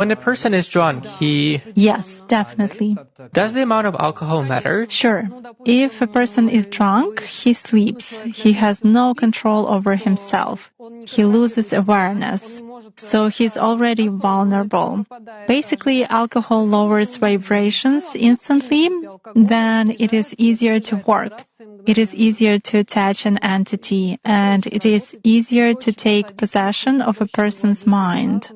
When a person is drunk, Yes, definitely. Does the amount of alcohol matter? Sure. If a person is drunk, he sleeps. He has no control over himself. He loses awareness. So he's already vulnerable. Basically, alcohol lowers vibrations instantly, then it is easier to work. It is easier to attach an entity, and it is easier to take possession of a person's mind.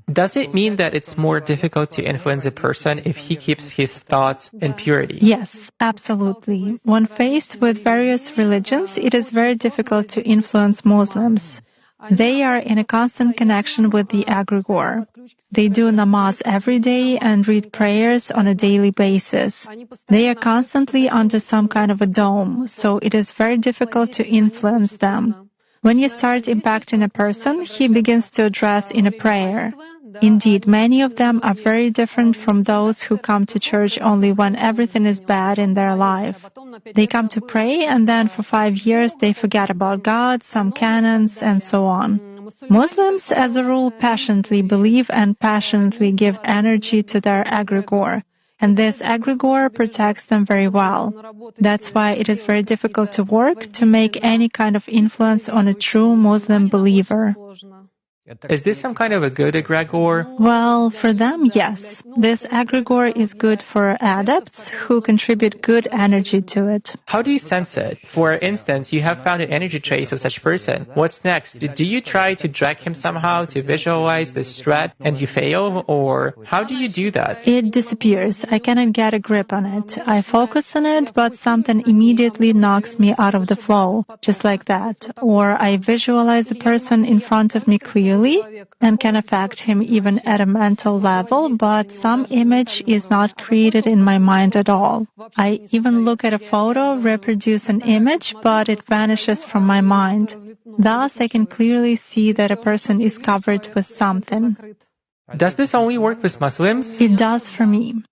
Does it mean that it's more difficult to influence a person if he keeps his thoughts in purity? Yes, absolutely. When faced with various religions, it is very difficult to influence Muslims. They are in a constant connection with the egregore. They do namaz every day and read prayers on a daily basis. They are constantly under some kind of a dome, so it is very difficult to influence them. When you start impacting a person, he begins to address in a prayer. Indeed, many of them are very different from those who come to church only when everything is bad in their life. They come to pray, and then for 5 years they forget about God, some canons, and so on. Muslims, as a rule, passionately believe and passionately give energy to their egregore, and this egregore protects them very well. That's why it is very difficult to work to make any kind of influence on a true Muslim believer. Is this some kind of a good egregore? Well, for them, yes. This egregore is good for adepts who contribute good energy to it. How do you sense it? For instance, you have found an energy trace of such person. What's next? Do you try to drag him somehow to visualize this threat and you fail? Or how do you do that? It disappears. I cannot get a grip on it. I focus on it, but something immediately knocks me out of the flow, just like that. Or I visualize a person in front of me clearly and can affect him even at a mental level, but some image is not created in my mind at all. I even look at a photo, reproduce an image, but it vanishes from my mind. Thus, I can clearly see that a person is covered with something. Does this only work with Muslims? It does for me.